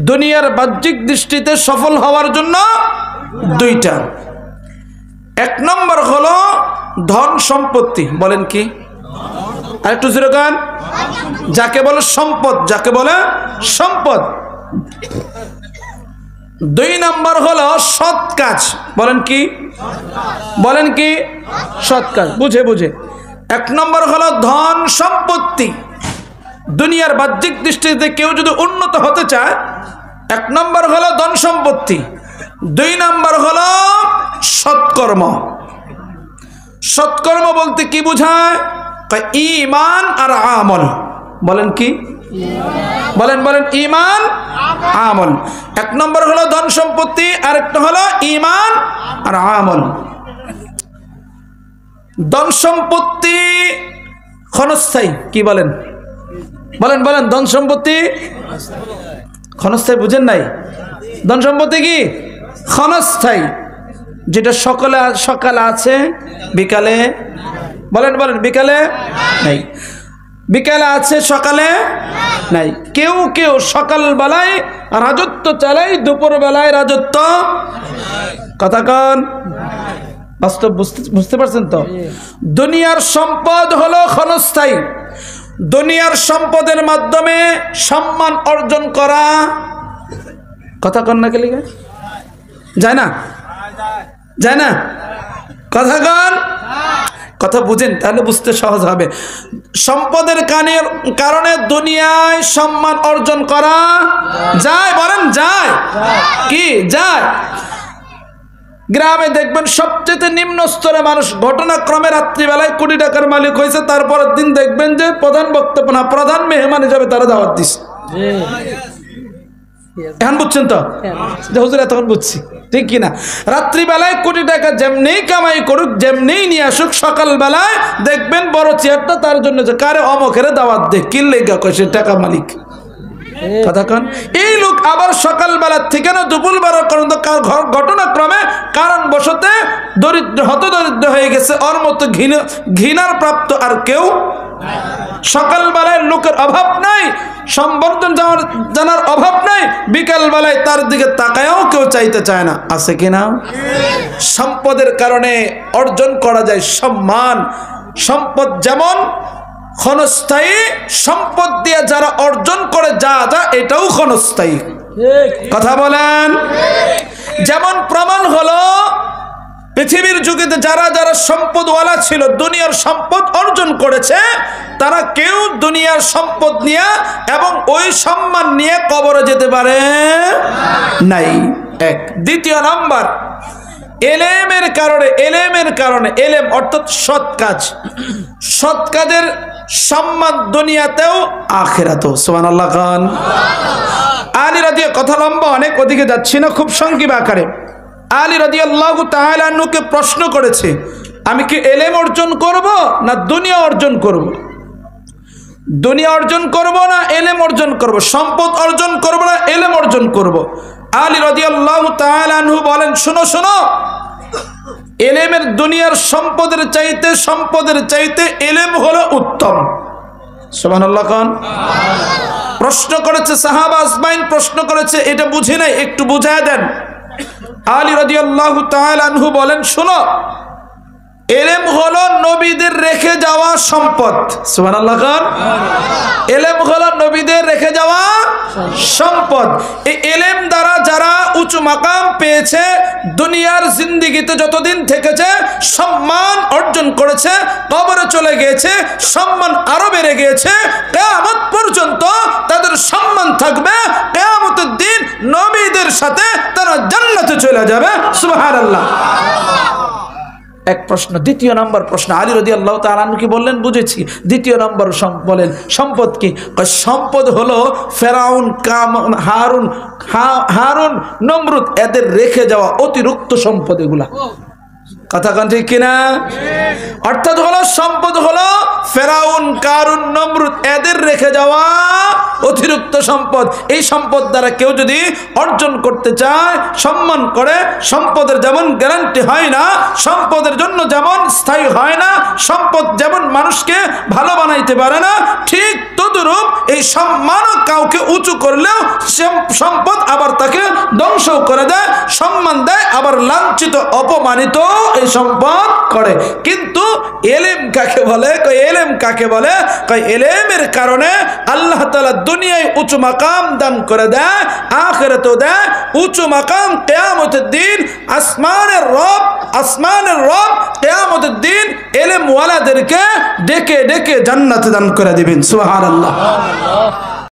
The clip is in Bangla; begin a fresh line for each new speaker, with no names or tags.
দুনিয়ার বাহ্যিক দৃষ্টিতে সফল হওয়ার জন্য দুইটা। এক নম্বর হলো ধন সম্পত্তি। বলেন কি? আরেকটু জোরে বলেন। যাকে বলে সম্পদ, যাকে বলে সম্পদ। দুই নম্বর হলো সৎ কাজ। বলেন কি? বলেন কি? সৎ কাজ। বুঝে বুঝে। এক নম্বর হলো ধন সম্পত্তি। দুনিয়ার বাহ্যিক দৃষ্টিতে কেউ যদি উন্নত হতে চায়, এক নম্বর হলো ধন সম্পত্তি, দুই নম্বর হলো সৎকর্ম। সৎকর্ম বলতে কি বোঝায়? ঈমান আর আমল। বলেন কি? বলেন বলেন। ঈমান আমল। এক নম্বর হলো ধন সম্পত্তি, আর একটা হলো ঈমান আর আমল। ধন সম্পত্তি ক্ষণস্থায়ী। কি বলেন? বলেন বলেন। ধন সম্পত্তি ক্ষণস্থায়ী। বুঝেন নাই? ধন সম্পত্তি কি ক্ষণস্থায়ী? যেটা সকালে আছে, বিকালে, বলেন বলেন, বিকালে নাই। বিকালে আছে, সকালে নাই। কেউ কেউ সকাল বেলায় রাজত্ব চালায়, দুপুর বেলায় রাজত্ব। কথা কন। বাস্তব বুঝতে পারছেন তো? দুনিয়ার সম্পদ হলো ক্ষণস্থায়ী। দুনিয়ার সম্পদের মাধ্যমে সম্মান অর্জন করা, কথা কন না, কেলিগা যায় না? যায় না? কথা কন। কথা বুঝেন, তাহলে বুঝতে সহজ হবে। সম্পদের কারণে দুনিয়ায় সম্মান অর্জন করা যায়। বলেন যায় কি? যায়। গ্রামে দেখবেন সবচেয়ে নিম্ন স্তরে মানুষ ঘটনাক্রমে রাত্রিবেলায় কোটি টাকার মালিক হয়েছে, তারপরের দিন দেখবেন যে প্রধান বক্তব্য না, প্রধান মেহমান হিসাবে তারা দাওয়াত দিচ্ছে। এখন বুঝছেন তো? হুজুর তখন বুঝছি, ঠিক কিনা? রাত্রিবেলায় কোটি টাকা যেমনি কামাই করুক, যেমনি নিয়ে আসুক, সকাল বেলায় দেখবেন বড় চেয়ারটা তার জন্য, যে কারে অমকেরে দাওয়াত দে, কি লেগা কয়, সে টাকা মালিক। কথা কন। এই লোক আবার সকালবেলা থেকে না দুপুর বেলা পর্যন্ত ঘটনাক্রমে কারণবশতে দরিদ্র, হতদরিদ্র হয়ে গেছে। ওর মতো ঘৃণার প্রাপ্ত আর কেউ। সকালবেলায় লোকের অভাব নাই, সম্বর্ধন জানার অভাব নাই, বিকাল বেলায় তার দিকে তাকায়ও কেউ চাইতে চায় না। আছে কিনা? সম্পদের কারণে অর্জন করা যায় সম্মান। সম্পদ যেমন ক্ষণস্থায়ী, সম্পদ দিয়ে যারা অর্জন করে যা যা, এটাও ক্ষণস্থায়ী। কথা বলেন। যেমন প্রমাণ হলো পৃথিবীর যুগে যারা যারা সম্পদওয়ালা ছিল, দুনিয়ার সম্পদ অর্জন করেছে, তারা কেউ দুনিয়ার সম্পদ নিয়ে এবং ওই সম্মান নিয়ে কবরে যেতে পারে নাই। এক। দ্বিতীয় নাম্বার, এলেমের কারণে, এলেম অর্থাৎ সৎ কাজ। সৎ কাজের সম্মান দুনিয়াতেও আখিরাতেও। সুবহানাল্লাহ খান। আলী রাদিয়াল্লাহু, কথা লম্বা অনেক, ওদিকে যাচ্ছি না, খুব সংক্ষিপ্ত আকারে। আলী রাদিয়াল্লাহু তাআলা আনহুকে প্রশ্ন করেছে, আমি কি এলেম অর্জন করব না দুনিয়া অর্জন করব? দুনিয়া অর্জন করব না এলেম অর্জন করব? সম্পদ অর্জন করব না এলেম অর্জন করব? আলী রাদিয়াল্লাহু তাআলা আনহু বলেন, শোনো শোনো, এলেমের দুনিয়ার সম্পদের চাইতে এলেম হলো উত্তম। সুবহানাল্লাহ খান। প্রশ্ন করেছে সাহাবা আজমাইন, প্রশ্ন করেছে, এটা বুঝে নাই, একটু বুঝায় দেন। আলী রাদিয়াল্লাহু তাআলা আনহু বলেন, শোনো, এলেম হলো নবীদের রেখে যাওয়া সম্পদ। সুবহানাল্লাহ খান। এলেম হলো নবীদের রেখে যাওয়া সম্পদ। এই এলেম দ্বারা যারা উঁচু মাকাম পেয়েছে, দুনিয়ার জিন্দেগিতে যতদিন থেকেছে সম্মান অর্জন করেছে, কবরে চলে গিয়েছে, সম্মান আরো বেড়ে গিয়েছে, কিয়ামত পর্যন্ত তাদের সম্মান থাকবে। কিয়ামতের দিন নবীদের সাথে তারা জান্নাতে চলে যাবে। সুবহানাল্লাহ। এক প্রশ্ন। দ্বিতীয় নম্বর প্রশ্ন, আলী রাদিয়াল্লাহু তাআলা আনহু কি বললেন? বুঝেছি। দ্বিতীয় নম্বর বলেন, সম্পদ কি? সম্পদ হলো ফেরাউন, হারুন, নমরুদ, এদের রেখে যাওয়া অতিরিক্ত সম্পদ। এগুলা কথা কান ঠিক কিনা? অর্থাৎ হলো সম্পদ হলো ফেরাউন, কারুন, নমরুদ এদের রেখে যাওয়া অতিরিক্ত সম্পদ। এই সম্পদ দ্বারা কেউ যদি অর্জন করতে চায়, সম্মান করে, সম্পদের যেমন গ্যারান্টি হয় না, সম্পদের জন্য যেমন স্থায়ী হয় না, সম্পদ যেমন মানুষকে ভালো বানাইতে পারে না, ঠিক তদুরূপ এই সম্মানও কাউকে উঁচু করলেও সম্পদ আবার তাকে ধ্বংস করে দেয়, সম্মান দেয়, আবার লাঞ্ছিত অপমানিত এই সম্পদ করে। কিন্তু এলেম কাকে বলে? এলেম কাকে বলে? এলেমের কারণে আল্লাহ তাআলা দুনিয়ায় উঁচু মাকাম দান করে দেয়, আখিরাতেও দেয় উঁচু মাকাম। কিয়ামতের দিন আসমানের রব কিয়ামতের দিন এলেম ওয়ালাদেরকে ডেকে ডেকে জান্নাতে দান করে দিবেন। সুবহানাল্লাহ।